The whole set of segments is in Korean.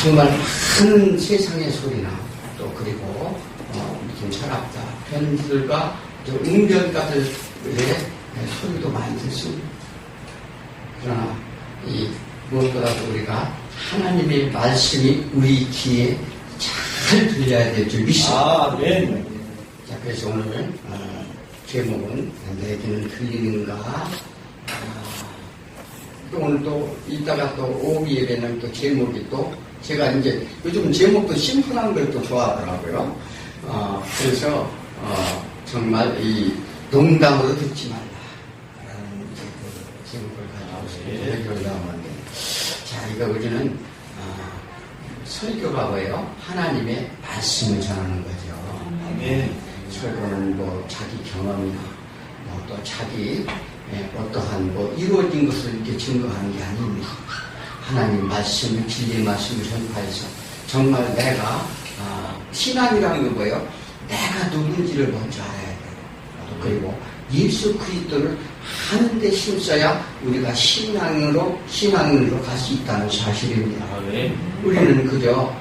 정말 많은 세상의 소리나 또 그리고 무슨 철학자, 편들과 웅변가들의 소리도 많이 듣습니다. 그러나 무엇보다도 우리가 하나님의 말씀이 우리 귀에 잘 들려야 될 줄 믿습니다. 네. 자, 그래서 오늘 제목은 내 귀는 들리는가. 또 오늘 또 이따가 또 오후 예배는 또 제목이 또 제가 이제 요즘 제목도 심플한 걸 또 좋아하더라고요. 그래서 정말 이 농담으로 듣지 말라 라는 제목을 가지고 설교를 나오는데, 자, 이거 우리는 설교가 뭐예요? 하나님의 말씀을 전하는 거죠. 네. 설교는 뭐 자기 경험이나 뭐 또 자기 어떠한 뭐 이루어진 것을 이렇게 증거하는 게 아닙니다. 하나님 말씀을, 진리의 말씀을 전파해서 정말 내가 신앙이라는 게 뭐예요? 내가 누군지를 먼저 알아야 돼요. 그리고 예수 그리스도를 하는 데 힘써야 우리가 신앙으로 갈 수 있다는 사실입니다. 우리는 그저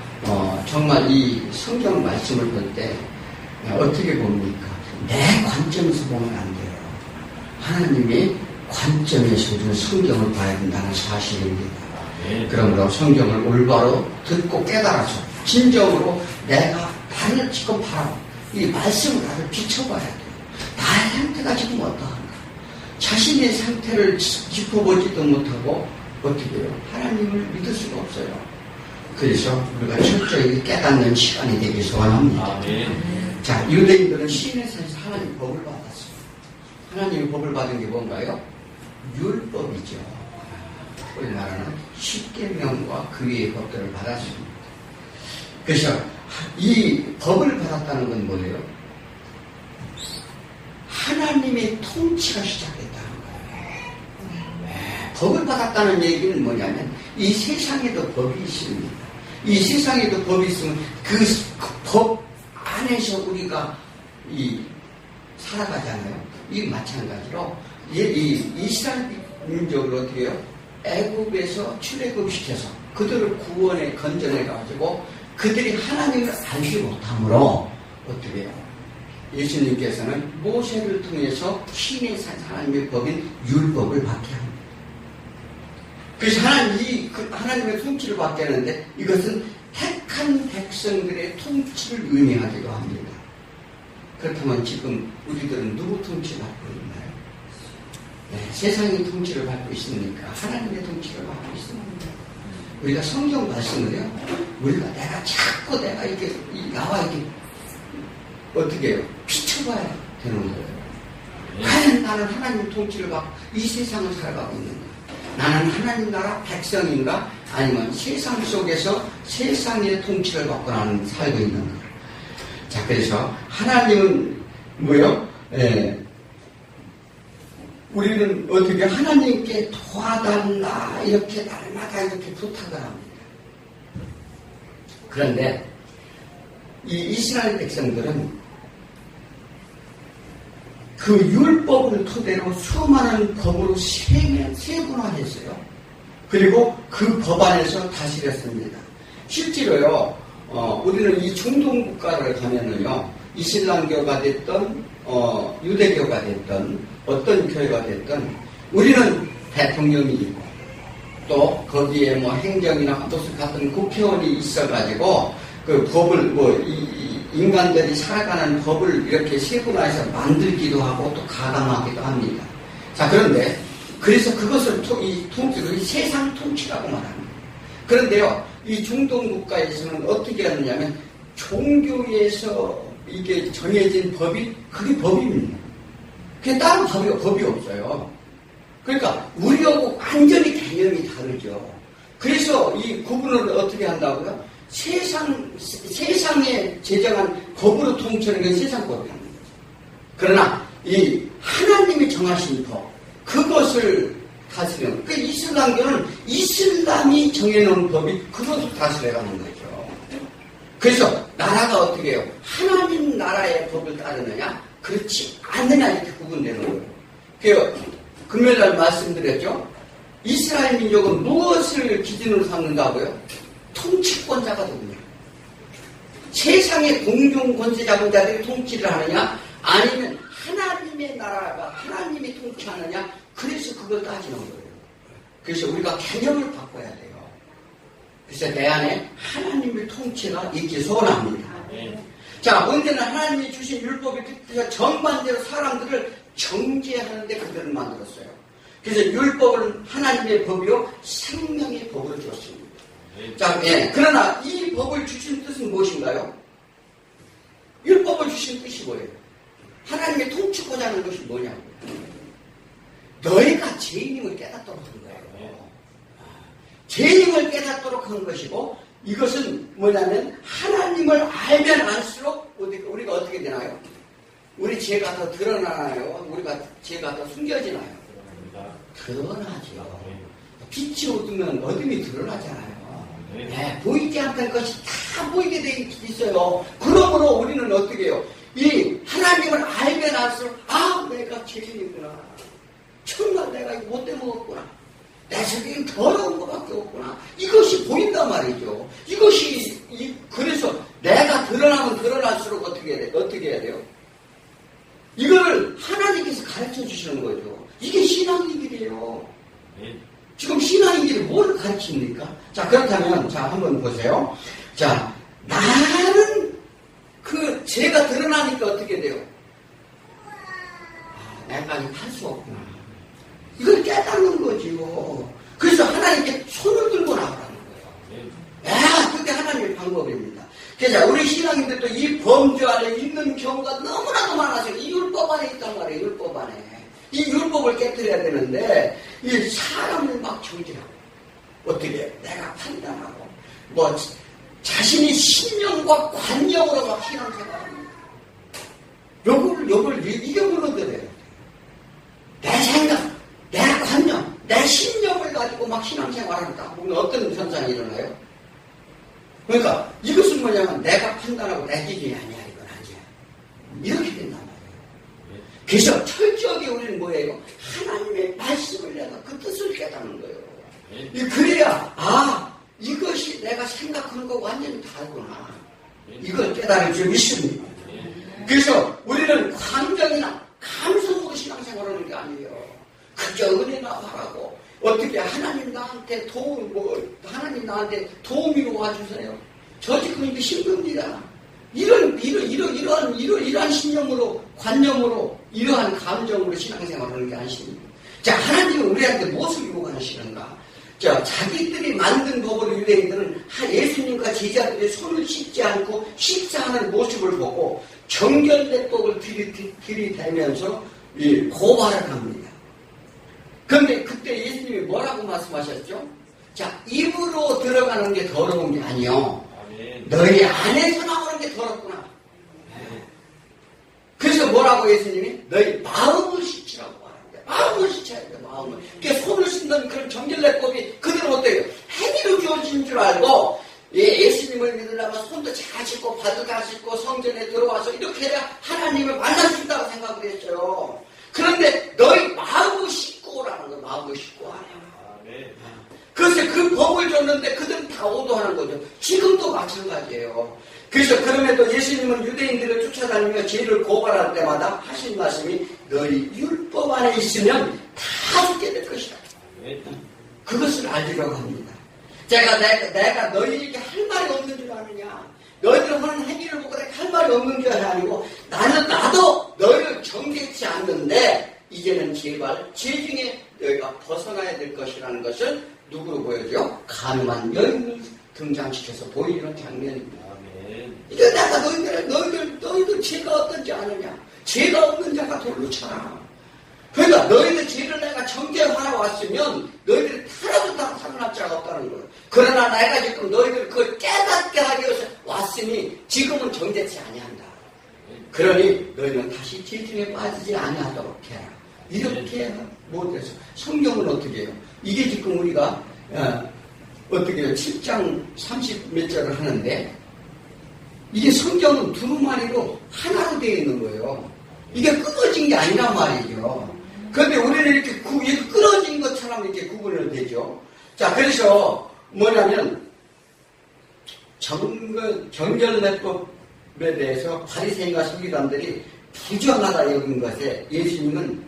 정말 이 성경 말씀을 볼 때 어떻게 봅니까? 내 관점에서 보면 안 돼요. 하나님의 관점에서 우리는 성경을 봐야 된다는 사실입니다. 그러므로 성경을 올바로 듣고 깨달아서 진정으로 내가 나를 지금 바라보, 이 말씀을 나를 비춰봐야 돼요. 나의 상태가 지금 어떠한가? 자신의 상태를 짚어보지도 못하고 어떻게 해요? 하나님을 믿을 수가 없어요. 그래서 우리가 철저히 깨닫는 시간이 되길 소원합니다. 자, 유대인들은 시인의 산에서 하나님 법을 받았어요. 하나님의 법을 받은 게 뭔가요? 율법이죠. 우리나라는 십계명과 그 외의 법들을 받았습니다. 그래서 이 법을 받았다는 건 뭐예요? 하나님의 통치가 시작됐다는 거예요. 법을 받았다는 얘기는 뭐냐면 이 세상에도 법이 있습니다. 이 세상에도 법이 있으면 그 법 안에서 우리가 살아가잖아요. 이 마찬가지로 이 이스라엘 민족으로 어떻게 해요? 애굽에서 출애굽시켜서 그들을 구원에 건져내가지고 그들이 하나님을 알지 못함으로 어떻게 해요? 예수님께서는 모세를 통해서 신의 하나님의 법인 율법을 받게 합니다. 그래서 하나님의 통치를 받게 하는데 이것은 택한 백성들의 통치를 의미하기도 합니다. 그렇다면 지금 우리들은 누구 통치를 받고 있나요? 네, 세상의 통치를 받고 있습니까? 하나님의 통치를 받고 있습니다. 우리가 성경 말씀을요, 내가 자꾸 이렇게 나와 이렇게 어떻게 해요? 비춰봐야 되는 거예요. 과연 나는 하나님 통치를 받고 이 세상을 살아가고 있는가? 나는 하나님 나라 백성인가? 아니면 세상 속에서 세상의 통치를 받고 나는 살고 있는가? 자, 그래서 하나님은 뭐요? 우리는 어떻게 하나님께 도와달라 이렇게 날마다 이렇게 부탁을 합니다. 그런데 이 이스라엘 백성들은 그 율법을 토대로 수많은 법으로 세분화했어요. 그리고 그 법 안에서 다스렸습니다. 실제로요, 우리는 이 중동 국가를 가면은요, 이슬람교가 됐던 유대교가 됐던 어떤 교회가 됐던 우리는 대통령이 있고 또 거기에 뭐 행정이나 무슨 같은 국회의원이 있어가지고 그 법을 인간들이 살아가는 법을 이렇게 세분화해서 만들기도 하고 또 가담하기도 합니다. 자, 그런데 그래서 그것을 이 통치를 세상 통치라고 말합니다. 그런데요, 이 중동 국가에서는 어떻게 하느냐면 종교에서 이게 정해진 법이 그게 법입니다. 그게 다른 법이 없어요. 그러니까 우리하고 완전히 개념이 다르죠. 그래서 이 구분을 어떻게 한다고요? 세상에 제정한 법으로 통치하는 게 세상법이 하는 거죠. 그러나 이 하나님이 정하신 법, 그것을 다스리는, 그 이슬람교는 이슬람이 정해놓은 법이 그것을 다스려가는 거죠. 그래서 나라가 어떻게 해요? 하나님 나라의 법을 따르느냐? 그렇지 않느냐 이렇게 구분되는 거예요. 그 금요일날 말씀드렸죠? 이스라엘 민족은 무엇을 기준으로 삼는다고요? 통치권자가 누구냐? 세상의 공중 권세 잡은 자들이 통치를 하느냐? 아니면 하나님의 나라가 하나님이 통치하느냐? 그래서 그걸 따지는 거예요. 그래서 우리가 개념을 바꿔야 돼요. 그래서 내 안에 하나님의 통치가 있기 소원합니다. 자, 언제나 하나님이 주신 율법이 뜻해서 정반대로 사람들을 정죄하는데 그들을 만들었어요. 그래서 율법은 하나님의 법이요 생명의 법으로 주었습니다. 자, 그러나 이 법을 주신 뜻은 무엇인가요? 율법을 주신 뜻이 뭐예요? 하나님의 통치고자 하는 것이 뭐냐고. 너희가 죄인임을 깨닫도록 한 거예요. 죄인임을 깨닫도록 한 것이고, 이것은 뭐냐면 하나님을 알면 알수록 우리가 어떻게 되나요? 우리 죄가 더 드러나나요? 우리가 죄가 더 숨겨지나요? 드러나죠. 빛이 어두면 어둠이 드러나잖아요. 네, 보이지 않던 것이 다 보이게 돼 있어요. 그러므로 우리는 어떻게 해요? 이 하나님을 알면 알수록 내가 죄인이구나. 정말 내가 이거 못돼 먹었구나. 내 속에 더러운 것밖에 없구나. 이것이 보인단 말이죠. 그래서 내가 드러나면 드러날수록 어떻게 해야 돼요? 이거를 하나님께서 가르쳐 주시는 거죠. 이게 신앙의 길이에요. 지금 신앙의 길이 뭘 가르칩니까? 자, 그렇다면, 한번 보세요. 자, 나는 죄가 드러나니까 어떻게 돼요? 내가 이거 할 수 없구나. 이걸 깨닫는 거지요. 그래서 하나님께 손을 들고 나가라는 거예요. 그게 하나님의 방법입니다. 그래서 우리 신앙인들도 이 범죄 안에 있는 경우가 너무나도 많아서 이 율법 안에 있단 말이에요. 율법 안에. 이 율법을 깨뜨려야 되는데 이 사람을 막 정죄하고 어떻게 내가 판단하고 자신이 신념과 관념으로 막 신앙생활합니다. 요걸 이겨버려야 내 생각, 내 관념, 내 신념을 가지고 막 신앙생활한다. 보면 어떤 현상이 일어나요? 그러니까 이것은 뭐냐면 내가 판단하고 내 기준이 아니야. 이건 아니야. 이렇게 된단 말이에요. 그래서 철저하게 우리는 뭐예요? 하나님의 말씀을 내가 그 뜻을 깨닫는 거예요. 그래야 이것이 내가 생각하는 거 완전히 다르구나. 이걸 깨달을 줄 믿습니다. 그래서 우리는 감정이나 감성으로 신앙생활하는 게 아니에요. 그저 은혜나 바라고 어떻게 하나님 나한테 하나님 나한테 도움이 와주세요. 저 지금 이게 힘듭니다. 이러한 신념으로 관념으로 이러한 감정으로 신앙생활하는 게 아니십니다. 자, 하나님은 우리한테 무엇을 요구하시는가? 자, 자기들이 만든 법으로 유대인들은 예수님과 제자들의 손을 씻지 않고 식사하는 모습을 보고 정결례법을 들이대면서 고발을 합니다. 그런데 그때 예수님이 뭐라고 말씀하셨죠? 자, 입으로 들어가는 게 더러운 게 아니요. 너희 안에서 나오는 게 더럽구나. 그래서 뭐라고 예수님이? 너희 마음을 씻으라고 하는데 마음을 씻어야 돼. 마음을. 그러니까 손을 씻는 그런 정결례법이 그들은 어때요? 행위로 주어진 줄 알고 예수님을 믿으려면 손도 잘 씻고 발도 잘 씻고 성전에 들어와서 이렇게 해야 하나님을 만날 수 있다고 생각을 했어요. 그런데 너희 마음을 씻고 오라는 거. 마음을 씻고 하라. 그래서 그 법을 줬는데 그들은 다 오도하는 거죠. 지금도 마찬가지예요. 그래서 그럼에도 예수님은 유대인들을 쫓아다니며 죄를 고발할 때마다 하신 말씀이 너희 율법 안에 있으면 다 죽게 될 것이다. 그것을 알리려고 합니다. 내가 너희에게 할 말이 없는 줄 아느냐? 너희들 하는 행위를 보고 내가 할 말이 없는 줄 아니고 나도 너희를 정죄치 않는데 이제는 제발 죄 중에 너희가 벗어나야 될 것이라는 것을 누구로 보여줘? 가늠한 여인을 등장시켜서 보이는 장면입니다. 이제 내가 너희들 죄가 어떤지 아느냐? 죄가 없는 자가 돌로 쳐라. 그러니까 너희들 죄를 내가 정죄하러 왔으면 너희들이 하나도 다 살아날 자가 없다는 거예요. 그러나 내가 지금 너희들 그걸 깨닫게 하기 위해서 왔으니 지금은 정죄치 아니한다. 그러니 너희는 다시 죄 중에 빠지지 아니하도록 해라. 이렇게 못해서 성경은 어떻게 해요? 이게 지금 우리가 어떻게 해요? 7장 30몇 절을 하는데 이게 성경은 두루마리로 하나로 되어 있는 거예요. 이게 끊어진 게 아니란 말이죠. 그런데 우리는 이렇게 끊어진 것처럼 이렇게 구분을 되죠. 자, 그래서 뭐냐면 정결례법에 대해서 바리새인과 서기관들이 부정하다 여긴 것에 예수님은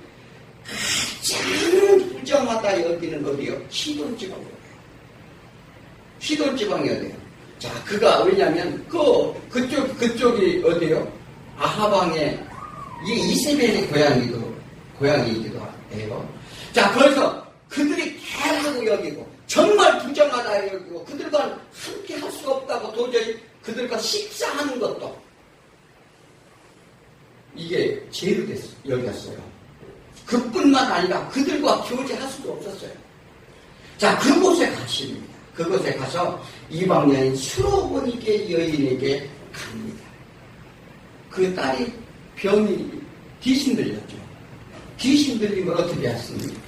가장 부정하다 여기는 어디요? 시돈지방이에요. 시돈지방이 어디요? 자, 그가 왜냐면 그쪽이 어디요? 아하방의 이게 이세벨의 고향이기도 해요. 자, 그래서 그들이 개라고 여기고 정말 부정하다 여기고 그들과 함께 할 수 없다고 도저히 그들과 식사하는 것도 이게 죄로 여겼어요. 그뿐만 아니라 그들과 교제할 수도 없었어요. 자, 그곳에 가십니다. 그곳에 가서 이방 여인 수로보니게 여인에게 갑니다. 그 딸이 병이 귀신 들렸죠. 귀신 들리면 어떻게 했습니까?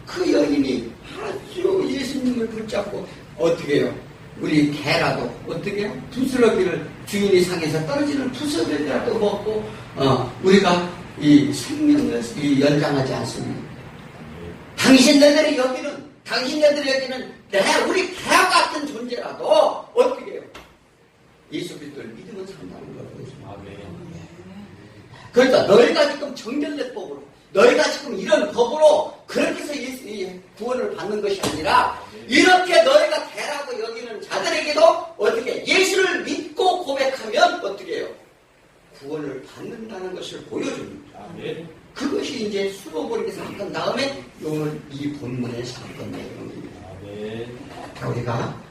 그 여인이 아주 예수님을 붙잡고 어떻게 해요? 우리 개라도 어떻게 해요? 부스러기를 주인이 상해서 떨어지는 부스러기라도 먹고 우리가 이 생명을 연장하지 않습니다. 당신네들이 여기는 내가 우리 개와 같은 존재라도 어떻게 해요? 예수 그리스도를 믿으면 산다는 거죠. 그러니까 너희가 지금 정결례법으로 너희가 지금 이런 법으로 그렇게 해서 구원을 받는 것이 아니라 이렇게 너희가 개라고 여기는 자들에게도 어떻게 예수를 믿고 고백하면 어떻게 해요? 구원을 받는다는 것을 보여줍니다. 그것이 이제 수로보리게 사건 다음에 오늘 이 본문의 사건 내용입니다. 우리가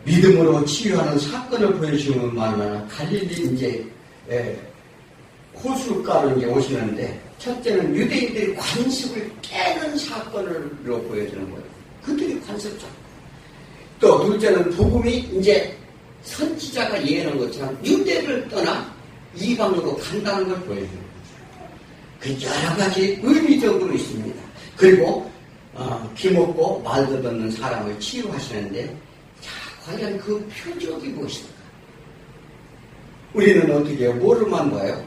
믿음으로 치유하는 사건을 보여주는 만은 갈릴리 이제 호숫가로 이제 오시는데 첫째는 유대인들이 관습을 깨는 사건으로 보여주는 거예요. 그들이 관습 잡고 또 둘째는 복음이 이제 선지자가 예언한 것처럼 유대를 떠나 이방으로 간다는 걸 보여주는 거죠. 그 여러 가지 의미적으로 있습니다. 그리고 귀먹고 말도 듣는 사람을 치유하시는데 자, 과연 그 표적이 무엇일까? 우리는 어떻게 해요? 뭐로만 봐요?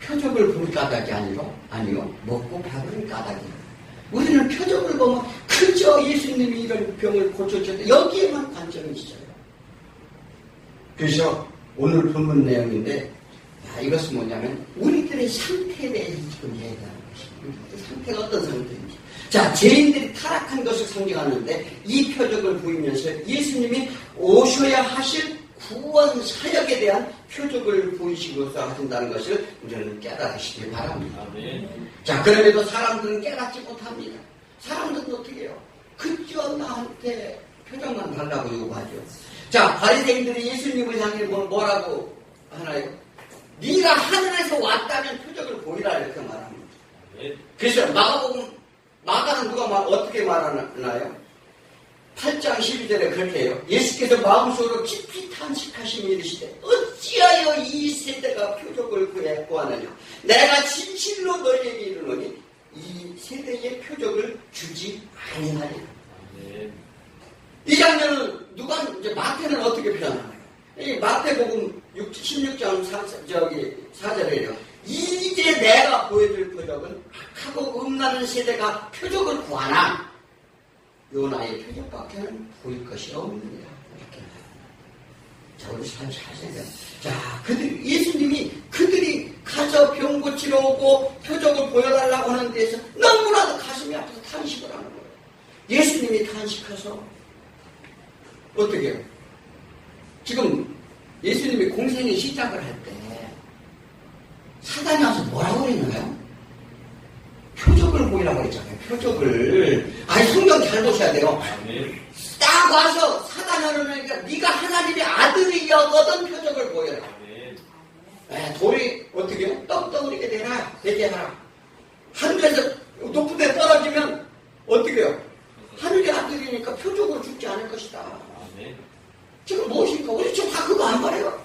표적을 볼 까닭이 아니요. 먹고 배부른 까닭이에요. 우리는 표적을 보면 그저 예수님이 이런 병을 고쳐줬다. 여기에만 관점이 있어요. 그래서 오늘 본문 내용인데 이것은 뭐냐면 우리들의 상태에 대해서 지금 얘기하는 것입니다. 우리들의 상태가 어떤 상태인지. 자, 죄인들이 타락한 것을 상징하는데 이 표적을 보이면서 예수님이 오셔야 하실 구원 사역에 대한 표적을 보이시고서 하신다는 것을 우리는 깨달으시기 바랍니다. 자, 그럼에도 사람들은 깨닫지 못합니다. 사람들은 어떻게 해요? 그저 나한테 표적만 달라고 요구하죠. 자, 바리새인들이 예수님을 향해 뭐라고 하나요? 네가 하늘에서 왔다면 표적을 보이라 이렇게 말합니다. 그래서 마가는 누가 어떻게 말하나요? 8장 12절에 그렇게 해요. 예수께서 마음속으로 깊이 탄식하시며 이르시되 어찌하여 이 세대가 표적을 구하느냐. 내가 진실로 너희에게 이르노니 이 세대에 표적을 주지 아니하리라. 이 장면은 이제 마태는 어떻게 표현하나요? 이 마태복음 16장 4절에요. 이제 내가 보여줄 표적은 악하고 음란한 세대가 표적을 구하나 요나의 표적밖에는 보일 것이 없느니라. 이렇게 말합니다. 자, 우리 잘 사세요. 자, 예수님이 그들이 가서 병 고치러 오고 표적을 보여달라고 하는 데에서 너무나도 가슴이 아파서 탄식을 하는 거예요. 예수님이 탄식해서 어떻게 해요? 지금 예수님이 공생의 시작을 할 때 사단이 와서 뭐라고 그랬나요? 표적을 보이라고 그랬잖아요. 표적을. 성경 잘 보셔야 돼요. 딱 와서 사단이 하니까 네가 하나님의 아들이여거든 표적을 보여라. 돌이 어떻게 해요? 떡덩어리게 되게 하라. 하늘에서 높은 데 떨어지면 어떻게 해요? 하늘의 아들이니까 표적으로 죽지 않을 것이다. 지금 무엇입니까? 우리 지금 다 그거 안 말해요.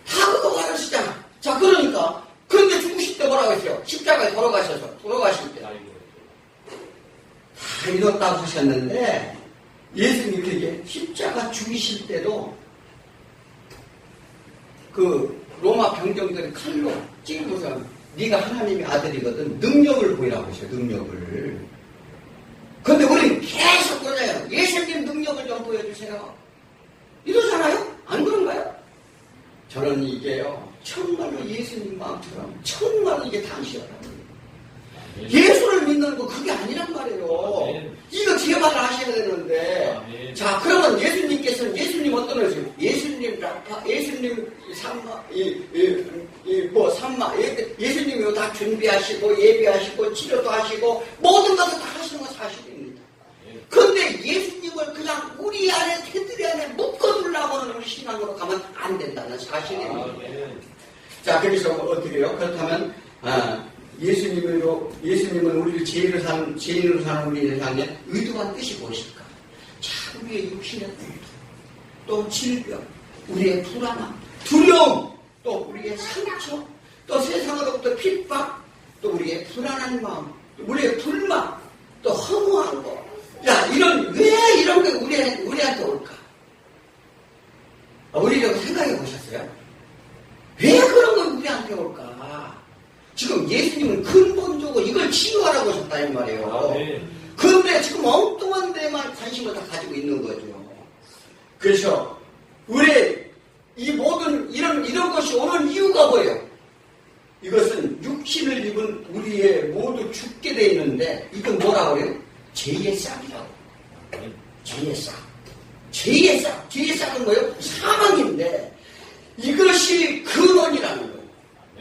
다 그거 말하시잖아. 자, 그러니까 그런데 죽으실 때 뭐라고 했어요? 십자가에 돌아가실 때 다 이뤘다고 하셨는데 예수님이 그게 십자가 죽이실 때도 그 로마 병정들이 칼로 찌르고서 네가 하나님의 아들이거든 능력을 보이라고 했어요. 능력을. 근데 우리는 계속 능력 좀 보여주세요. 이러잖아요? 안 그런가요? 저는 이게요, 정말로 예수님 마음처럼 정말로 이게 당시라고요. 예수를 믿는 거 그게 아니란 말이에요. 이거 제발 아셔야 되는데. 자, 그러면 예수님께서는 예수님 어떤 거죠? 예수님 라파, 예수님 삼마, 예수님이 다 준비하시고 예배하시고 치료도 하시고 모든 것을 다 하시는 거 사실입니다. 그런데 예수님을 그냥 우리 안에 테두리 안에 묶어두려고는 우리 신앙으로 가면 안 된다는 사실입니다. 자, 그래서 어떻게 해요? 그렇다면 예수님은 우리를 죄인으로 사는 우리의 삶에 의도한 뜻이 무엇일까? 자, 우리의 육신의 고통, 또 질병, 우리의 불안함, 두려움, 또 우리의 상처, 또 세상으로부터 핍박, 또 우리의 불안한 마음, 또 우리의 불만, 또 허무한 거. 야, 왜 이런 게 우리한테 올까? 우리가 생각해 보셨어요? 왜 그런 건 우리한테 올까? 지금 예수님은 근본적으로 이걸 치유하라고 하셨다 이 말이에요. 그런데 지금 엉뚱한 데만 관심을 다 가지고 있는 거죠. 그래서 우리 이 모든 이런 것이 오는 이유가 뭐예요? 이것은 육신을 입은 우리의 모두 죽게 돼 있는데 이건 뭐라고 그래요? 죄의 싹이라고. 죄의 싹. 죄의 싹. 죄의 싹은 뭐예요? 사망인데 이것이 근원이라는 거예요.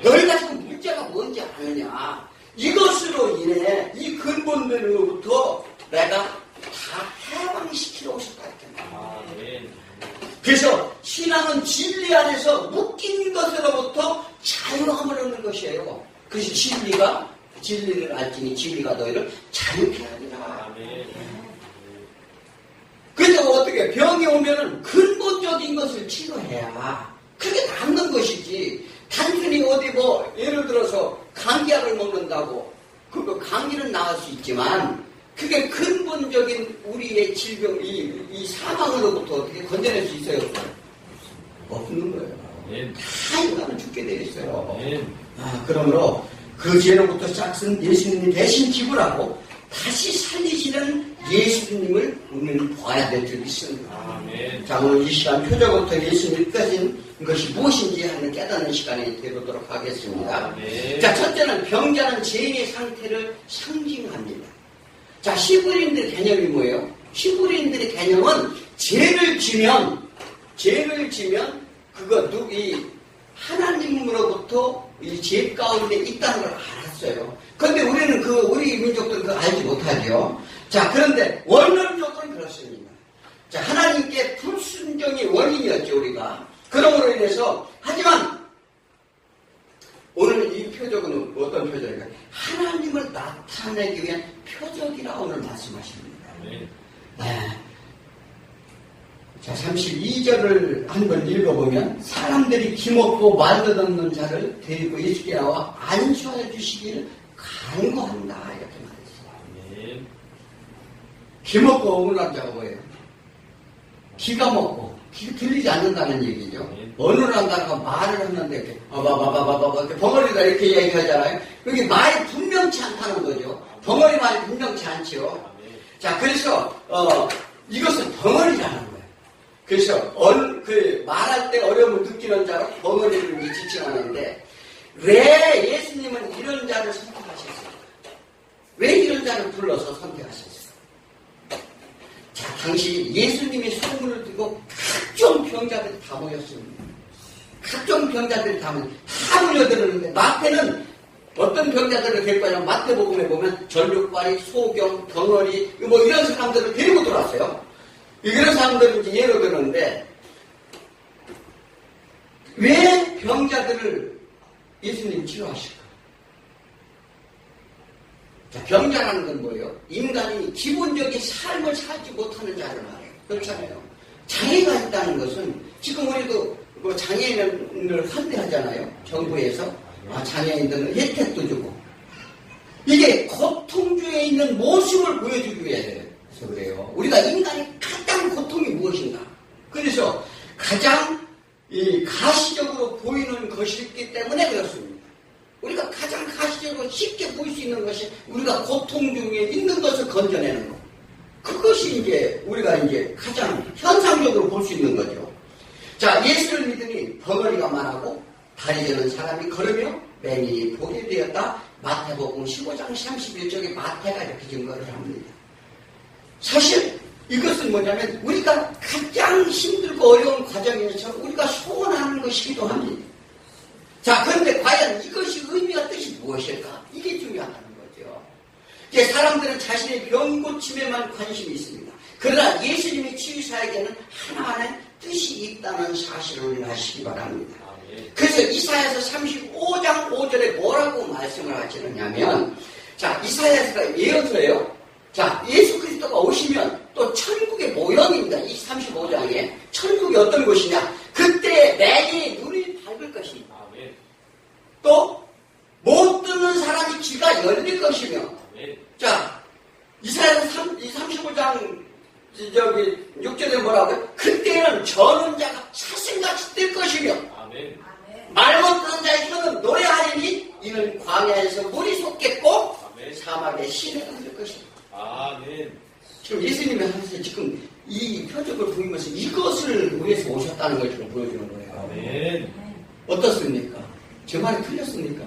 너희가 지금 문제가 뭔지 아느냐? 이것으로 인해 이 근본으로부터 내가 다 해방시키러 오셨다 이렇게 말이에요. 그래서 신앙은 진리 안에서 묶인 것으로부터 자유함을 얻는 것이에요. 그래서 진리를 알지니 진리가 너희를 자유케 하리라. 그래서 어떻게 병이 오면은 근본적인 것을 치료해야 그게 낫는 것이지. 단순히 어디 예를 들어서 감기약을 먹는다고 그 감기는 나을 수 있지만 그게 근본적인 우리의 질병 이 사망으로부터 어떻게 건져낼 수 있어요? 없는 거예요. 다 인간은 죽게 되어 있어요. 그러므로 그 죄로부터 짝슨 예수님이 대신 지불하고 다시 살리시는 예수님을 우리는 봐야 될 줄 믿습니다. 자, 오늘 이 시간 표적부터 예수님이 가진 것이 무엇인지 하는 깨닫는 시간이 되도록 하겠습니다. 자, 첫째는 병자는 죄인의 상태를 상징합니다. 자, 시브리인들의 개념이 뭐예요? 시브리인들의 개념은 죄를 지면 하나님으로부터 이 죄 가운데 있다는 걸 알았어요. 그런데 우리는 우리 민족들은 그거 알지 못하죠. 자, 그런데 원론적으로는 그렇습니다. 자, 하나님께 불순종이 원인이었죠, 우리가. 그러므로 인해서, 하지만, 오늘 이 표적은 어떤 표적인가? 하나님을 나타내기 위한 표적이라 오늘 말씀하십니다. 네. 자, 32절을 한번 읽어보면, 사람들이 기먹고 말려듣는 자를 데리고 예수께 나와 안수하여 주시기를 간구한다. 이렇게 말했어요. 기먹고 억울한 자가 뭐예요? 기가 먹고, 들리지 않는다는 얘기죠. 어느 나라가 말을 했는데, 이렇게, 이렇게 벙어리다 이렇게 얘기하잖아요. 여기 말이 분명치 않다는 거죠. 벙어리 말이 분명치 않죠. 자, 그래서, 이것은 벙어리라는 거예요. 그래서, 말할 때 어려움을 느끼는 자로 벙어리를 지칭하는데, 왜 예수님은 이런 자를 선택하셨을까? 왜 이런 자를 불러서 선택하셨을까? 자, 당시 예수님이 소문을 듣고 각종 병자들이 다 모였습니다. 각종 병자들이 다 몰려들었는데 마태는 어떤 병자들을 데리고 가냐면 마태복음에 보면 전륙발이, 소경, 덩어리 이런 사람들을 데리고 들어왔어요. 이런 사람들을 이제 예로 들었는데 왜 병자들을 예수님이 치료하실까? 자, 병자라는 건 뭐예요? 인간이 기본적인 삶을 살지 못하는 자를 말해요. 그렇잖아요. 장애가 있다는 것은 지금 우리도 장애인을 환대하잖아요. 정부에서 장애인들은 혜택도 주고 이게 고통주에 있는 모습을 보여주기 위해서 그래요. 우리가 인간이 가장 고통이 무엇인가? 그래서 가장 가시적으로 보이는 것이 있기 때문에 그렇습니다. 우리가 가장 가시적으로 쉽게 보일 수 있는 것이 우리가 고통 중에 있는 것을 건져내는 것. 이것이 이제 우리가 이제 가장 현상적으로 볼 수 있는 거죠. 자, 예수를 믿으니 벙어리가 말하고 다리 저는 사람이 걸으며 맹인이 보게 되었다. 마태복음 15장 31절에 마태가 이렇게 증거를 합니다. 사실 이것은 뭐냐면 우리가 가장 힘들고 어려운 과정에서 우리가 소원하는 것이기도 합니다. 자, 그런데 과연 이것이 의미와 뜻이 무엇일까? 이게 중요하다는 거죠. 이제 사람들은 자신의 병 고침에만 관심이 있습니다. 그러나 예수님의 치유사에게는 하나하나의 뜻이 있다는 사실을 아시기 바랍니다. 그래서 이사야서 35장 5절에 뭐라고 말씀을 하시느냐면, 자, 이사야서가 예언서예요. 자, 예수 그리스도가 오시면 또 천국의 모형입니다. 이 35장에 천국이 어떤 곳이냐? 그때 맹인의 눈이 밝을 것입니다. 또 못 듣는 사람이 귀가 열릴 것이며, 자, 이사야서 35장 6절에 뭐라고요? 그때는 저는 자가 사슴같이 뜰 것이며, 말 못 듣는 자의 혀는 노래하리니 이는 광야에서 물이 솟겠고 사막에 시내가 될 것입니다. 아멘. 지금 예수님이 하면서 지금 이 표적을 보이면서 이것을 위해서 오셨다는 걸 지금 보여주는 거예요. 아멘. 어떻습니까? 제 말이 틀렸습니까?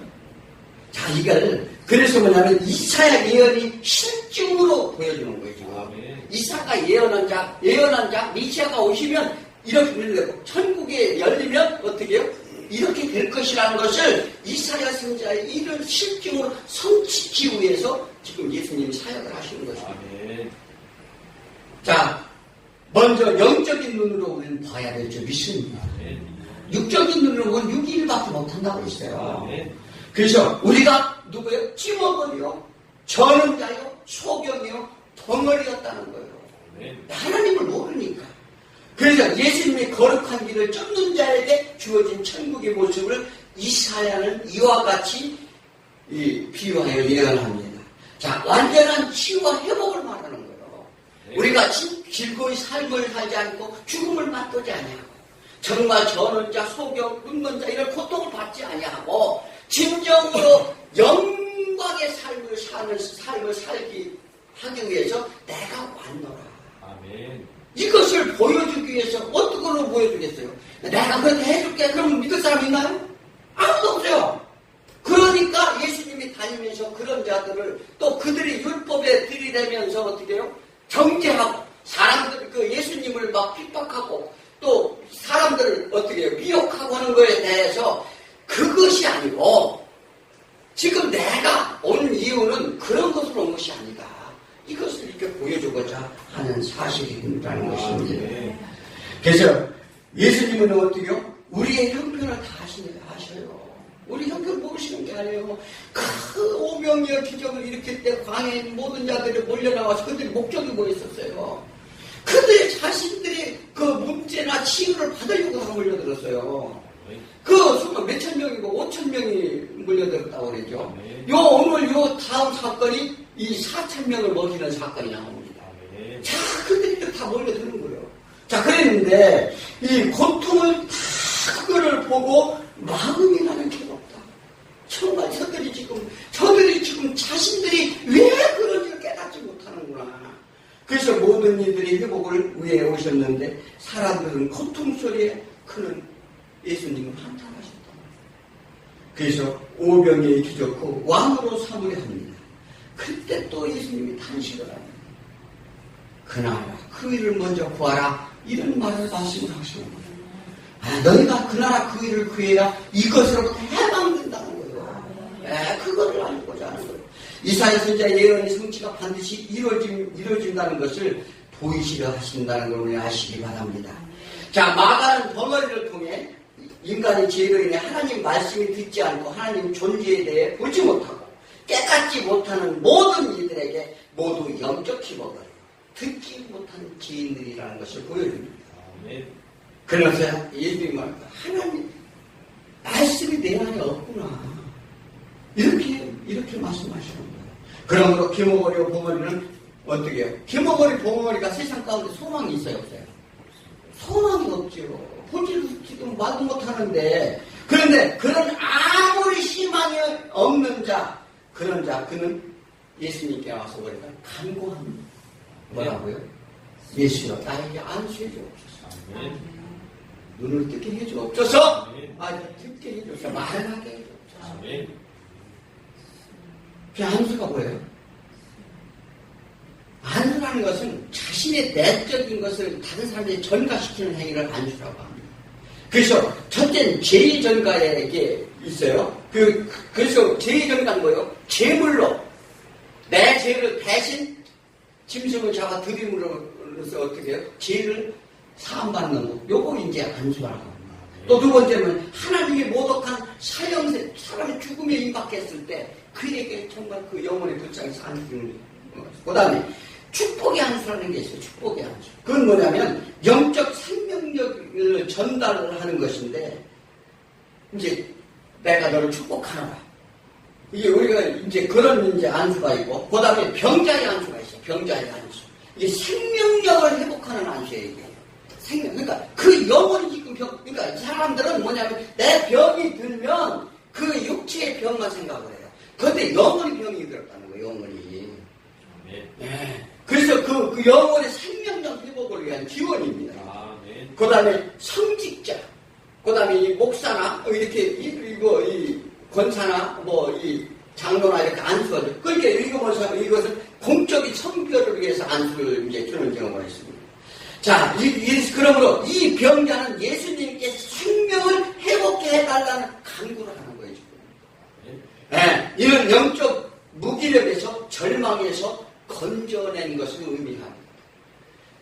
자, 이걸 그래서 뭐냐면 이사야 예언이 실증으로 보여주는 거예요. 지금. 아멘. 이사가 예언한 자 미시아가 오시면 이렇게 되고 천국에 열리면 어떻게 해요? 이렇게 될 것이라는 것을 이사야 선지자의 이를 실증으로 성취하기 위해서 지금 예수님이 사역을 하시는 것입니다. 아멘. 자, 먼저 영적인 눈으로 우리는 봐야 되죠. 믿습니다. 아멘. 육적인 눈으로 보면 6일밖에 못한다고 했어요. 아멘. 그래서 우리가 누구예요? 찜어버리요, 저는 자요, 소경이요, 덩어리였다는 거예요. 아멘. 하나님을 모르니까. 그래서 예수님의 거룩한 길을 쫓는 자에게 주어진 천국의 모습을 이사야는 이와 같이 비유하여 예언합니다. 자, 완전한 치유와 회복을 말하는 거예요. 우리가 즐거이 삶을 살지 않고 죽음을 맛보지 아니하고 정말 저는 자, 소경, 굶는 자 이런 고통을 받지 아니하고 진정으로 영광의 삶을 살기 하기 위해서 내가 왔노라. 아멘. 이것을 보여주기 위해서 어떤 걸로 보여주겠어요? 내가 그렇게 해줄게. 그럼 믿을 사람 있나요? 아무도 없어요. 그러니까 예수님이 다니면서 그런 자들을 또 그들이 율법에 들이대면서 어떻게 해요? 정죄하고 사람들 그 예수님을 막 핍박하고 또 사람들을 어떻게 해요? 미혹하고 하는 거에 대해서 그것이 아니고 지금 내가 온 이유는 그런 것으로 온 것이 아니다. 이것을 이렇게 보여주고자 하는 사실이라는 것입니다. 그래서 예수님은 어떻게요? 우리의 형편을 다 아셔요. 우리 형편을 모르시는 게 아니에요. 그 오병이어 기적을 일으킬 때 광야에 모든 자들이 몰려나와서 그들이 목적이 뭐였었어요? 그들 자신들이 그 문제나 치유를 받으려고 다 몰려들었어요. 그 수가 몇천 명이고 5천 명이 몰려들었다고 그러죠. 오늘 다음 사건이 이 4천 명을 먹이는 사건이 나옵니다. 자, 그들이 다 몰려드는 거예요. 자, 그랬는데 이 고통을 다 그거를 보고 마음이 나는 괴롭다. 정말 저들이 지금 자신들이 왜 그런지를 깨닫지 못하는구나. 그래서 모든 이들이 회복을 위해 오셨는데 사람들은 고통 소리에 크는 예수님은 한탄하셨다. 그래서 오병이의 기적 후 왕으로 삼으려 합니다. 그때 또 예수님이 탄식을 합니다. 그나라 그 일을 먼저 구하라. 이런 말을 말씀을 하시는 거예요. 너희가 그나라 그 일을 구해야 이것으로부터 해방된다는 거예요. 그거를 알고자 하는 거예요. 이사야 선지자의 예언의 성취가 반드시 이루어진다는 것을 보이시려 하신다는 걸 우리 아시기 바랍니다. 자, 마가는 덩어리를 통해 인간의 죄로 인해 하나님 말씀이 듣지 않고 하나님 존재에 대해 보지 못하고 깨닫지 못하는 모든 이들에게 모두 영적히 먹어요. 듣지 못하는 죄인들이라는 것을 보여줍니다. 그래서 예수님이 말합니다. 하나님 말씀이 내 안에 없구나. 이렇게 말씀하시는 거예요. 그러므로 기머거리와 봉어리는 어떻게 해요? 기머거리, 봉어리가 세상 가운데 소망이 있어요, 없어요? 소망이 없지요. 보지도 말도 못하는데, 그런데 그런 아무리 희망이 없는 그는 예수님께 와서 보니까 간구합니다. 뭐라고요? 예수여 나에게 안수해 주옵소서. 눈을 뜨게 해 주옵소서. 듣게 해 주옵소서. 말을 하게 해 주옵소서. 그 안수가 뭐예요? 안수라는 것은 자신의 내적인 것을 다른 사람에게 전가시키는 행위를 안수라고 합니다. 그래서 첫째는 제2전가에 있어요. 그래서 제2전가는 뭐예요? 제물로 내 죄를 대신 짐승을 잡아 드림으로써 어떻게 해요? 죄를 사함받는 것. 요거 이제 안수라고 합니다. 또 두 번째는 하나님의 모독한 사형세, 사람의 죽음에 임박했을 때 그에게 정말 그 영혼의 불쌍해서 안수를. 그 다음에 축복의 안수라는 게 있어요. 축복의 안수. 그건 뭐냐면 영적 생명력을 전달을 하는 것인데 이제 내가 너를 축복하노라. 이게 우리가 이제 그런 이제 안수가 있고, 그 다음에 병자의 안수가 있어요. 병자의 안수. 이게 생명력을 회복하는 안수예요, 이게. 그러니까 그 영혼이 지금 그러니까 이 사람들은 뭐냐면 내 병이 들면 그 육체의 병만 생각을 해요. 그런데 영혼의 병이 들었다는 거예요, 영혼이. 네. 그래서 그 영혼의 생명력 회복을 위한 기원입니다. 그 다음에 성직자, 그 다음에 이 목사나, 이렇게, 이 권사나, 이 장로나 이렇게 안수하죠. 그러니까 이것은 공적인 성별을 위해서 안수를 이제 주는 경우가 있습니다. 자, 그러므로 이 병자는 예수님께 생명을 회복해 해달라는 간구를 하는 거예요, 지금. 네, 이런 영적 무기력에서, 절망에서 건져낸 것을 의미합니다.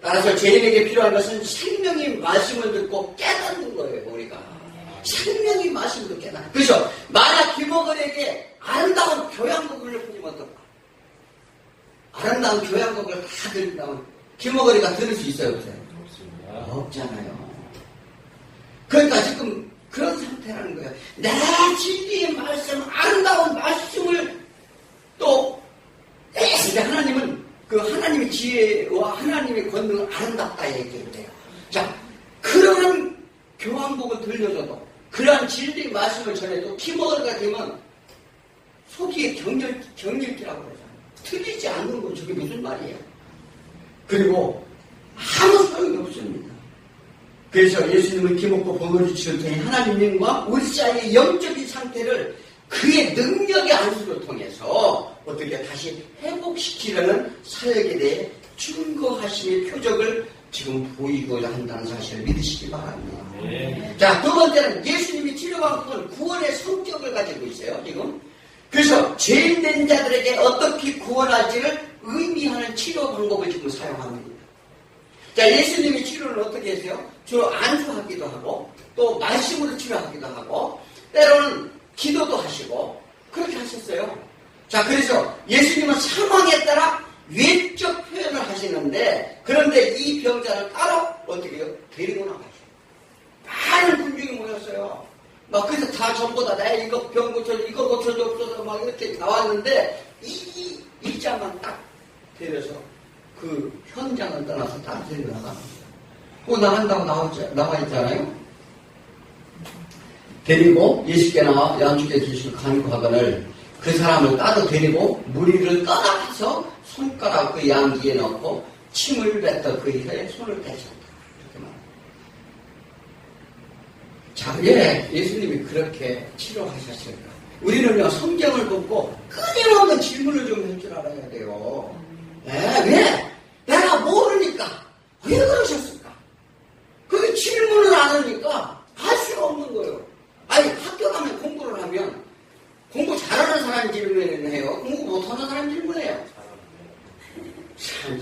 따라서 죄인에게 필요한 것은 생명의 말씀을 듣고 깨닫는 거예요, 우리가. 생명의 말씀을 듣고 깨닫는. 그래서 만약 김어걸에게 아름다운 교양곡을 부르면 어떨까? 아름다운 교양곡을 다 들으면 김어걸이가 들을 수 있어요, 없어요? 없잖아요. 그러니까 지금 그런 상태라는 거예요. 내 진리의 말씀, 아름다운 말씀을 또 하나님은 그 하나님의 지혜와 하나님의 권능은 아름답다 얘기를 해요. 자, 그러한 교환복을 들려줘도 그러한 진리의 말씀을 전해도 키머리가 되면 속이 경일기라고 그러잖아요. 틀리지 않는 거 저게 무슨 말이에요? 그리고 아무 소용이 없습니다. 그래서 예수님은 기먹고 버거지 치를 통해 하나님과 우리 사이의 영적인 상태를 그의 능력의 안수를 통해서 어떻게 다시 회복시키려는 사역에 대해 증거하심의 표적을 지금 보이고자 한다는 사실을 믿으시기 바랍니다. 네. 자, 두 번째는 예수님이 치료방법은 구원의 성격을 가지고 있어요, 지금. 그래서 죄인된 자들에게 어떻게 구원할지를 의미하는 치료 방법을 지금 사용합니다. 자, 예수님이 치료를 어떻게 했어요? 주로 안수하기도 하고, 또 말씀으로 치료하기도 하고, 때로는 기도도 하시고, 그렇게 하셨어요. 자, 그래서 예수님은 상황에 따라 외적 표현을 하시는데, 그런데 이 병자를 따로 어떻게 해요? 데리고 나가셔요. 많은 군중이 모였어요. 그래서 다 전부 다, 내 이거 병 고쳐줘, 이거 고쳐줘, 없어서 막 이렇게 나왔는데, 이 일자만 딱 데려서 그 현장을 떠나서 딱 데리고 나갑니다. 그거 나간다고 나와 있잖아요. 데리고 예수께 나와 양쪽에 주실 간구하거늘 그 사람을 따로 데리고 무리를 떠나서 손가락 그 양귀에 넣고 침을 뱉어 그 혀에 손을 대셨다. 이렇게 말합니다. 자, 왜 예수님이 그렇게 치료하셨을까? 우리는요, 성경을 보고 끊임없는 질문을 좀 할 줄 알아야 돼요. 왜? 내가 모르니까. 왜 그러셨을까? 그 질문을 안 하니까 할 수가 없는 거예요. 아니, 학교 가면 공부를 하면 공부 잘하는 사람 질문을 해요. 공부 못하는 사람 질문해요. 참,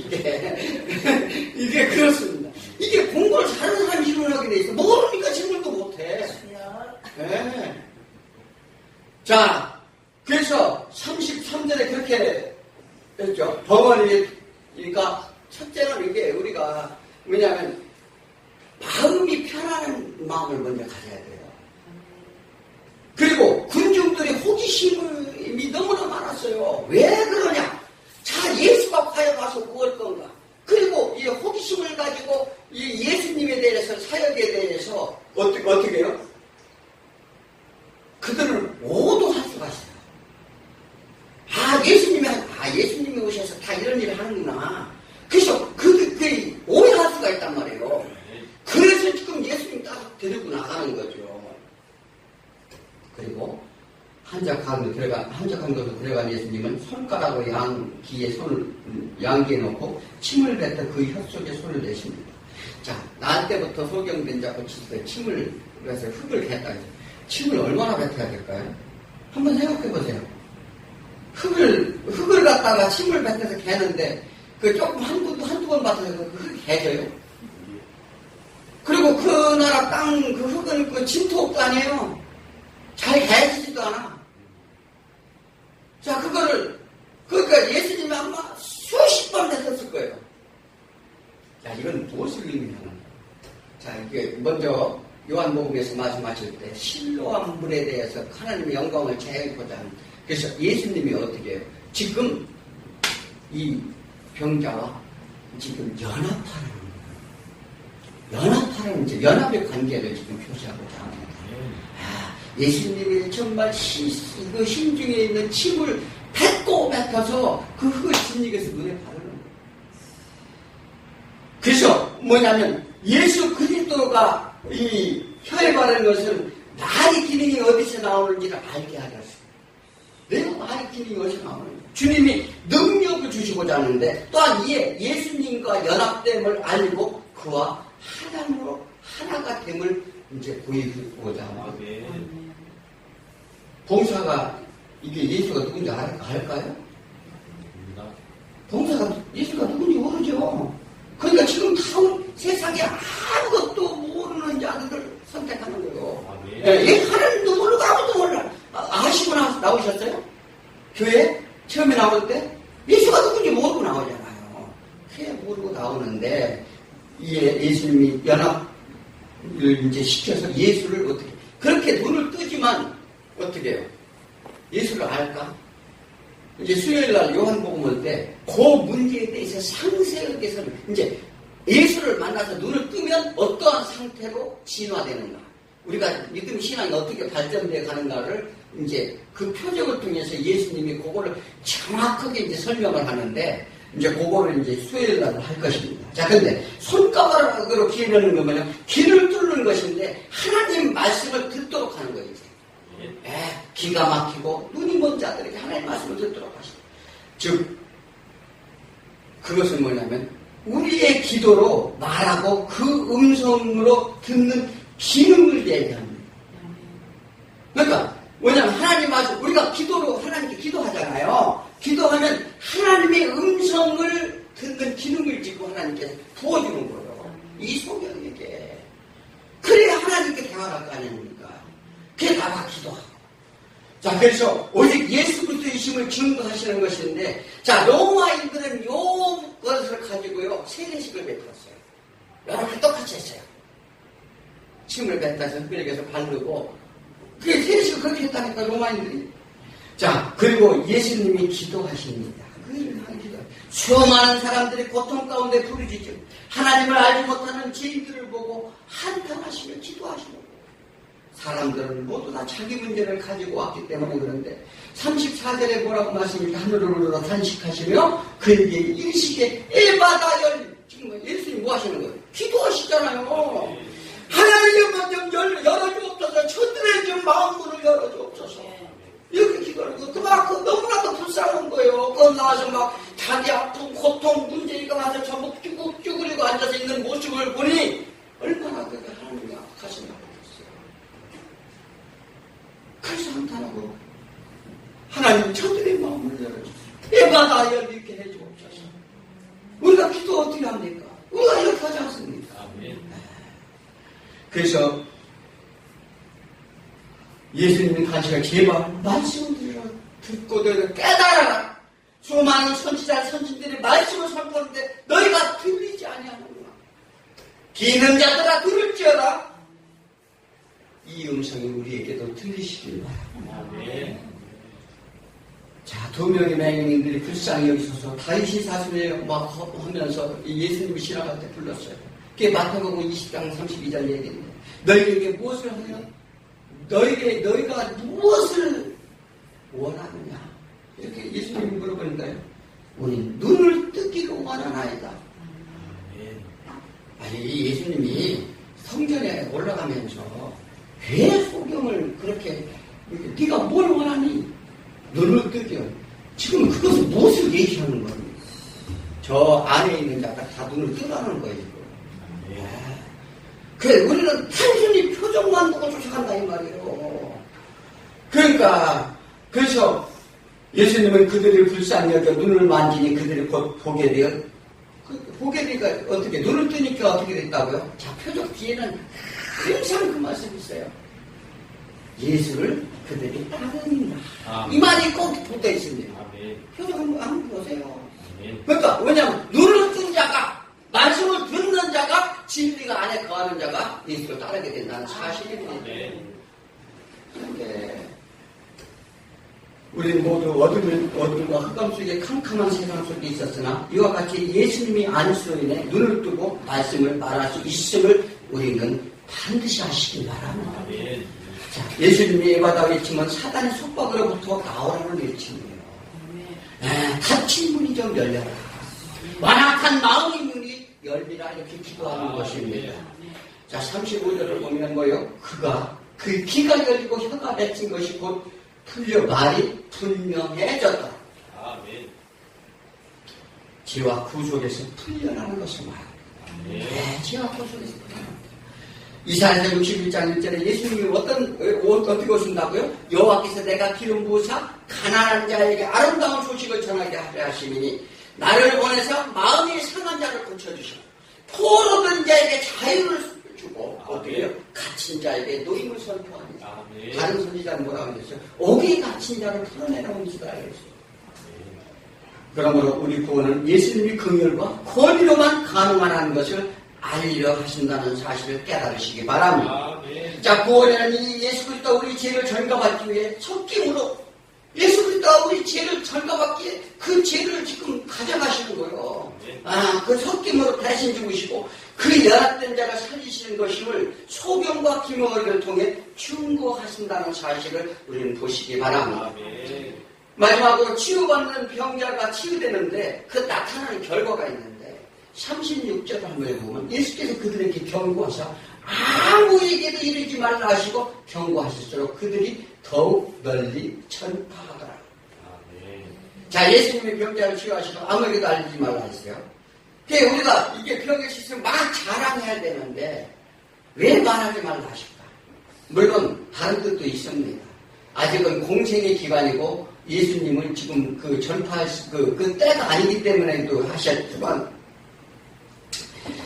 이게 그렇습니다. 이게 공부를 잘하는 사람 질문하게 돼 있어. 모르니까 질문도 못해. 네. 자, 그래서 33절에 그렇게 했죠. 그러니까 첫째는 이게 우리가 뭐냐면 마음이 편안한 마음을 먼저 가져야 돼요. 그리고 군중들의 호기심이 너무나 많았어요. 왜 그러냐? 자, 예수가 과연 와서 구할 건가? 그리고 이 호기심을 가지고 이 예수님에 대해서, 사역에 대해서 어떻게 해요? 그들을 오도할 수가 있어요. 예수님이 오셔서 다 이런 일을 하는구나. 그래서 그 한적한 것으로 들어간 예수님은 손가락으로 양귀에 놓고 침을 뱉어 그 혀 속에 손을 내십니다. 자, 날 때부터 소경된 자고 침을 그래서 흙을 뱉다. 침을 얼마나 뱉어야 될까요? 한번 생각해 보세요. 흙을 갖다가 침을 뱉어서 개는데 그 조금 한두 번 받아서 그 흙이 개져요. 그리고 그 나라 땅 그 흙은 그 진토흙도 아니에요. 잘 개지지도 않아. 자, 그러니까 예수님이 아마 수십 번 뱉었을 거예요. 자, 이건 무엇을 의미하는가? 자, 이게 먼저 요한복음에서 말씀하실 때 실로암 물에 대해서 하나님의 영광을 제하고자 하는. 그래서 예수님이 어떻게 해요? 지금 이 병자와 지금 연합하는 이제 연합의 관계를 지금 표시하고자 합니다. 예수님이 정말 그 심중에 있는 침을 뱉어서 그 흙을 진익에서 눈에 바르는 거예요. 그래서 뭐냐면 예수 그리스도가 이 혀에 바르는 것은 말의 기능이 어디서 나오는지를 알게 하셨어요. 내가 말의 기능이 어디서 나오는지. 주님이 능력을 주시고자 하는데 또한 예수님과 연합됨을 알고 그와 하나가 됨을 이제 보이고자 합니다. 봉사가 이게 예수가 누군지 알까요? 봉사가 예수가 누군지 모르죠. 그러니까 지금 세상에 아무것도 모르는 자들을 선택하는 거예요. 하나님도 모르고 아무도 몰라. 아시고 나오셨어요? 교회 처음에 나올 때 예수가 누군지 모르고 나오잖아요. 그게 모르고 나오는데 예수님이 연합을 이제 시켜서 예수를 어떻게 그렇게 눈을 뜨지만 어떻게 해요? 예수를 알까? 이제 수요일날 요한복음 올 때 그 문제에 대해서 상세하게 이제 예수를 만나서 눈을 뜨면 어떠한 상태로 진화되는가? 우리가 믿음 신앙이 어떻게 발전되어 가는가를 이제 그 표적을 통해서 예수님이 그거를 정확하게 이제 설명을 하는데 이제 그거를 이제 수요일날 할 것입니다. 자, 근데 손가락으로 기르는 거면 귀를 뚫는 것인데 하나님 말씀을 듣도록 하는 거예요. 기가 막히고 눈이 먼 자들에게 하나님 말씀을 듣도록 하십니다. 즉 그것은 뭐냐면 우리의 기도로 말하고 그 음성으로 듣는 기능을 얘기합니다. 그러니까 뭐냐면 하나님 말씀 우리가 기도로 하나님께 기도하잖아요. 기도하면 하나님의 음성을 듣는 기능을 짓고 하나님께서 부어주는 거예요. 이 소경에게. 그래야 하나님께 대화를 할 거 아닙니까? 그게 다가 기도하고. 자, 그래서 오직 예수 그리스도의 이심을 증거하시는 것인데, 자, 로마인들은 요 것을 가지고요, 세례식을 베풀었어요. 여러분 똑같이 했어요. 침을 뱉어서 흙에서 바르고, 그게 세례식을 그렇게 했다니까, 로마인들이. 자, 그리고 예수님이 기도하십니다. 수많은 사람들이 고통 가운데 부르짖죠. 하나님을 알지 못하는 죄인들을 보고 한탄하시며 기도하시고, 사람들은 모두 다 자기 문제를 가지고 왔기 때문에 그런데 34절에 뭐라고 말씀입니까? 하늘으로 단식하시며 그에게 일식에 에바다열. 지금 예수님 뭐 하시는 거예요? 기도하시잖아요. 하나님의 문 좀 열어주옵소서. 저들의 좀 마음문을 열어주옵소서. 이렇게 기도하는 거. 그만큼 너무나도 불쌍한 거예요. 그 나와서 막 자기 아픈 고통 문제가 와서 전부 쭈그리고 앉아서 있는 모습을 보니 얼마나 그게 하나님이 가슴이 아팠겠어요. 그래서 한탄하고 하나님 저들의 마음을 열어주세요. 에바다 열리게 해주옵소서. 우리가 기도 어떻게 합니까? 우리가 이렇게 하지 않습니까? 그래서 예수님이 다시가 제발 말씀을 듣고 너희를 깨달아라. 수많은 선지들이 말씀을 선포하는데 너희가 들리지 아니하는구나. 기는 자들아 들을지어다. 이 음성이 우리에게도 들리시길 바랍니다. 자, 두 명의 맹인들이 불쌍히 여기서서 다윗이 사슴을 막 하면서 예수님을 신앙할 때 불렀어요. 그게 마태복음 20장 32절 얘기인데 너희에게 무엇을 하냐? 너희가 무엇을 원하느냐? 이렇게 예수님이 물어보니까요. 우리 눈을 뜨기를 원하나이다. 아니, 예수님이 성전에 올라가면서 왜 소경을 그렇게 네가 뭘 원하니? 눈을 뜨죠. 지금 그것은 무엇을 얘기하는 겁니까? 저 안에 있는 자가 다 눈을 뜨라는 거예요. 그래, 우리는 단순히 표정만 보고 쫓아간다 이 말이에요. 그러니까 그래서 예수님은 그들을 불쌍히 여겨 눈을 만지니 그들이 곧 보게 되어 보게 되니까 어떻게 눈을 뜨니까 어떻게 됐다고요? 자, 표적 뒤에는 항상 그 말씀이 있어요. 예수를 그들이 따르니라. 이 말이 꼭 붙어 있습니다. 표적 한번 보세요. 그러니까 왜냐하면 눈을 뜬 자가 말씀을 듣는 자가 진리가 안에 거하는 자가 예수를 따르게 된다는 사실입니다. 그런데 우리는 모두 어둠과 흑암 속에 캄캄한 세상 속에 있었으나 이와 같이 예수님이 안수로 인해 눈을 뜨고 말씀을 말할 수 있음을 우리는 반드시 아시기 바랍니다. 자, 예수님이 에바다 외치면 사단의 속박으로부터 나오라는 외침이에요. 닫힌 문이 좀 열려라. 완악한 마음의 문이 열리라 이렇게 기도하는 것입니다. 자, 35절을 보면 뭐예요? 그 귀가 열리고 혀가 맺힌 것이 곧 풀려 말이 분명해졌다. 죄와 구속에서 풀려나는 것을 말합니다. 죄와 구속에서 풀려납니다. 이사야서 61장 1절에 예수님이 어떻게 오신다고요? 여호와께서 내가 기름 부으사 가난한 자에게 아름다운 소식을 전하게 하려 하시니 나를 보내서 마음이 상한 자를 고쳐주시고 포로된 자에게 자유를 주고 어떻게요? 갇힌 자에게 노임을 선포합니다. 다른 선지자는 뭐라고 했어요? 옥에 갇힌 자를 풀어내라고 이시다 했어요. 그러므로 우리 구원은 예수님이 긍휼과 권위로만 가능하다는 것을 알려 하신다는 사실을 깨달으시기 바랍니다. 자, 구원에는 이 예수 그리스도가 우리 죄를 전가받기 위해 속김으로 예수 그리스도가 우리 죄를 전가받기 위해 그 죄를 지금 가져가시는 거예요. 그 속김으로 대신 죽으시고 그 연합된 자가 살리시는 것임을 소경과 기머거리를 통해 충고하신다는 사실을 우리는 보시기 바랍니다. 마지막으로 치유받는 병자가 치유되는데 그 나타나는 결과가 있는데 36절을 한번 보면 예수께서 그들에게 경고하사 아무에게도 이르지 말라 하시고 경고하실수록 그들이 더욱 널리 전파하더라. 자, 예수님이 병자를 치유하시고 아무에게도 알리지 말라 했어요. 그러니까 우리가 이게 병에 있으면 막 자랑해야 되는데 왜 말하지 말라 하실까? 물론 다른 뜻도 있습니다. 아직은 공생의 기간이고 예수님은 지금 그 전파할 그 때가 아니기 때문에도 하셨지만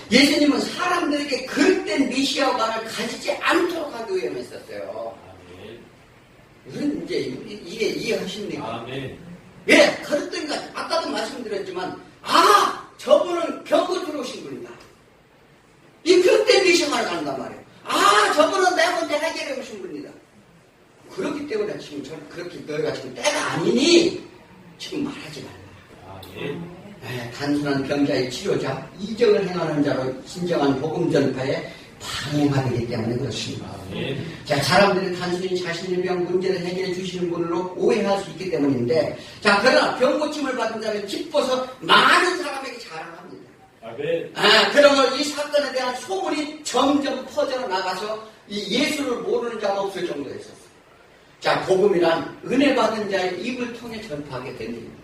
예수님은 사람들에게 그릇된 메시아관을 가지지 않도록 하기 위해 했었어요. 무슨 이제 이게 이해하십니까? 예, 그릇된 것 아까도 말씀드렸지만 저분은 병고주로 오신 분이다. 이 그릇된 메시아관을 간단 말이에요. 저분은 내 문제 해결해 오신 분이다. 그렇기 때문에 지금 그렇게 너희가 지금 때가 아니니 지금 말하지 말라. 단순한 병자의 치료자, 이적을 행하는 자로 진정한 복음 전파에 방해가 되기 때문에 그렇습니다. 자, 사람들이 단순히 자신의 병 문제를 해결해 주시는 분으로 오해할 수 있기 때문인데, 자, 그러나 병 고침을 받은 자는 기뻐서 많은 사람에게 자랑합니다. 그러면 이 사건에 대한 소문이 점점 퍼져 나가서 이 예수를 모르는 자가 없을 정도였었어요. 자, 복음이란 은혜 받은 자의 입을 통해 전파하게 됩니다.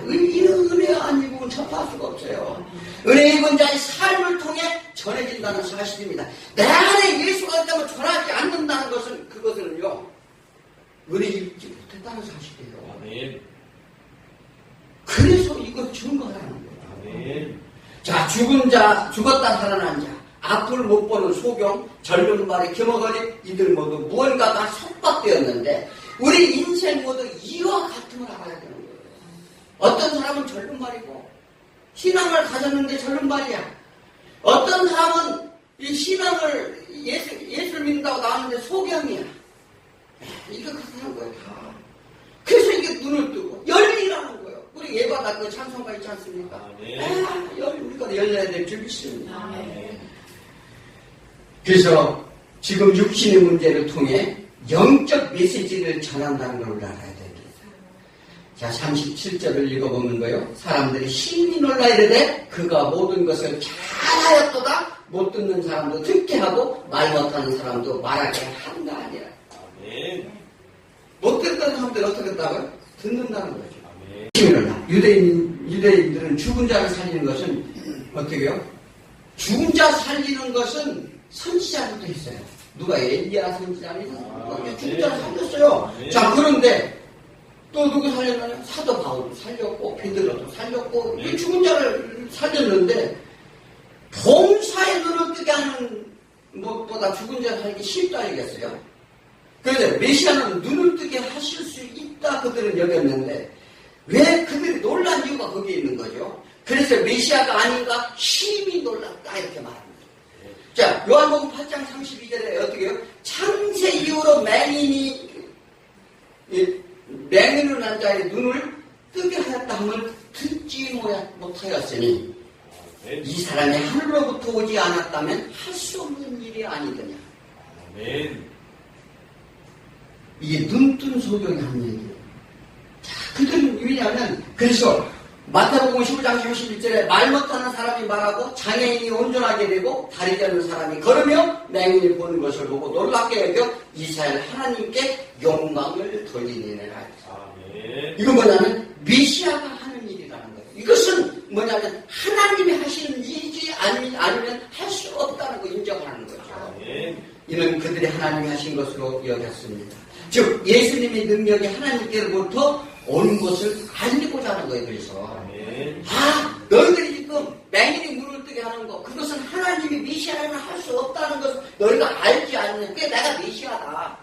이는 은혜 아니고 전파할 수가 없어요. 은혜 입은 자의 삶을 통해 전해진다는 사실입니다. 내 안에 예수가 있다면 전하지 않는다는 것은 그것은요 은혜 입지 못했다는 사실이에요. 그래서 이걸 증거하라는 거예요. 자, 죽었다 살아난 자, 앞을 못 보는 소경, 젊은 말의 기머거리, 이들 모두 무언가가 속박되었는데 우리 인생 모두 이와 같음을 알아야 되는 거예요. 어떤 사람은 젊은 말이고 신앙을 가졌는데 젊은 말이야. 어떤 사람은 이 신앙을 예수를 믿는다고 나왔는데 소경이야. 이거 그렇다는 거예요. 다. 그래서 이게 눈을 뜨고 열리라는 거예요. 우리 예바다 그 찬송가 있지 않습니까? 우리가 열려야 될 줄이 있습니다. 그래서 지금 육신의 문제를 통해 영적 메시지를 전한다는 걸 알아야 됩니다. 자, 37절을 읽어보는 거예요. 사람들이 심히 놀라 이르되 그가 모든 것을 잘하였도다. 못 듣는 사람도 듣게 하고 말 못하는 사람도 말하게 한다 아니라. 못 듣는 사람들 어떻게 했다고요? 듣는다는 거죠. 유대인들은 죽은 자를 살리는 것은 어떻게 해요? 죽은 자 살리는 것은 선지자부터 했어요. 누가 엘리야 선지자니 죽은 자를 살렸어요. 자, 그런데 또 누구 살렸나요? 사도 바울 살렸고 베드로도 살렸고 죽은 자를 살렸는데 봉사에 눈을 뜨게 하는 무엇보다 죽은 자 살기 쉽다 얘기했어요. 그런데 메시아는 눈을 뜨게 하실 수 있다 그들은 여겼는데 왜 그들이 놀란 이유가 거기에 있는 거죠. 그래서 메시아가 아닌가 심히 놀랐다 이렇게 말합니다. 자, 요한복음 8장 32절에 어떻게 해요? 창세 이후로 맹인으로 난 자의 눈을 뜨게 하였다 함을 듣지 못하였으니 이 사람이 하늘로부터 오지 않았다면 할 수 없는 일이 아니더냐. 이게 눈뜬 소경이 한 얘기예요. 자, 그들은 왜냐하면 그래서 마태복음 15장 31절에 말 못하는 사람이 말하고 장애인이 온전하게 되고 다리 되는 사람이 걸으며 맹인이 보는 것을 보고 놀랍게 여겨 이스라엘 하나님께 영광을 돌리느니라. 이건 뭐냐면 메시아가 하는 일이라는 거예요. 이것은 뭐냐면 하나님이 하시는 일이지 아니면 할 수 없다는 거 인정하는 거죠. 이는 그들이 하나님이 하신 것으로 여겼습니다. 즉 예수님의 능력이 하나님께로부터 온 것을 알리고자 하는 거예요. 그래서 너희들이 지금 맹인이 눈을 뜨게 하는 거 그것은 하나님이 메시아라면 할 수 없다는 것을 너희가 알지 않는 게 내가 메시아다.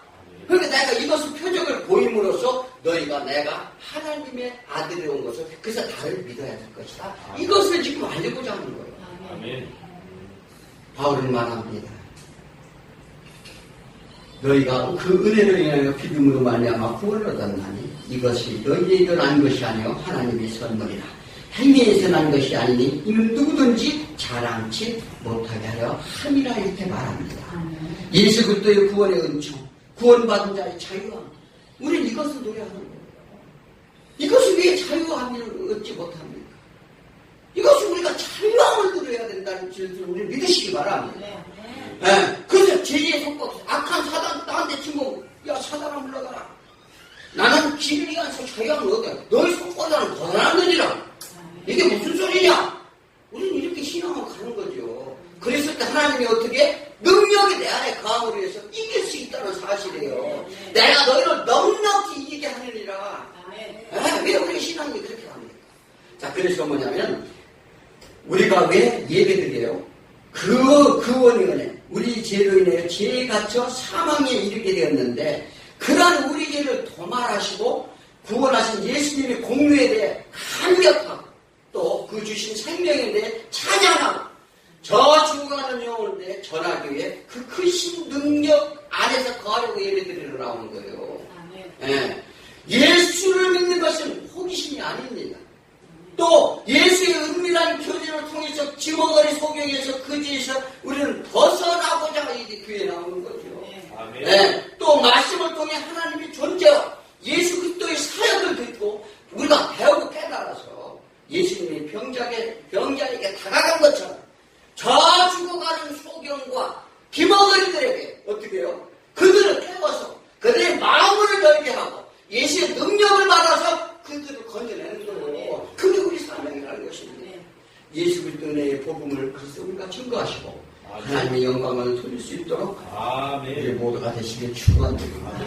그러니까 내가 이것을 표적을 보임으로써 너희가 내가 하나님의 아들이 온 것을 그래서 나를 믿어야 될 것이다. 이것을 지금 알리고자 하는 거예요. 아멘. 바울은 말합니다. 너희가 그 은혜를 인하여 믿음으로 말미암아 구원을 얻었나니 이것이 너희에게 난 것이 아니요 하나님의 선물이라. 행위에서 난 것이 아니니 이는 누구든지 자랑치 못하게 하려 함이라 이렇게 말합니다. 예수 그리스도의 구원의 은총, 구원받은 자의 자유함. 우리는 이것을 노래하는 거예요. 이것을 왜 자유함을 얻지 못합니까? 이것을 우리가 자유함을 누려야 된다는 것을 우리는 믿으시기 바랍니다. 네. 그래서 죄의 속박, 악한 사단 나한테 친구, 야 사단아 물러가라. 나는 기름이 안에서 자유함을 얻어. 너희 속박자는 거절하느니라. 이게 무슨 소리냐? 우리는 이렇게 신앙을 가는 거죠. 그랬을 때 하나님이 어떻게 능력이 내 안에 가함으로 해서 이길 수 있다는 사실이에요. 내가 너희를 넉넉히 이기게 하느니라. 왜 우리 신앙이 그렇게 합니까? 자, 그래서 뭐냐면 우리가 왜 예배드려요? 구원의 은혜, 우리 죄로 인해 죄에 갇혀 사망에 이르게 되었는데 그러한 우리 죄를 도말하시고 구원하신 예수님의 공로에 대해 감격하고 또 그 주신 생명에 대해 찬양하고 저 죽어가는 영혼에 대해 전하기 위해 그 크신 능력 안에서 거하려고 예배드리러 나오는 거예요. 예. 예수를 믿는 것은 호기심이 아닙니다. 또 예수의 은밀한 교제를 통해서 지머거리 소경에서 그 죄에서 우리는 벗어나고자 이제 교회에 나오는 거죠. 네. 또 말씀을 통해 하나님의 존재와 예수 그리스도의 사역을 듣고 우리가 배우고 깨달아서 예수님이 병자에게 다가간 것처럼 저 죽어가는 소경과 기머거리들에게 어떻게 해요? 그들을 깨워서 그들의 마음을 열게 하고 예수의 능력을 받아서 그들을 건져내는 거예요. 그게 우리 사명이라는 것입니다. 예수 그리스도 은혜의 복음을 그래서 우리가 증거하시고 하나님의 영광을 돌릴 수 있도록 우리 모두가 되시길 축원드립니다.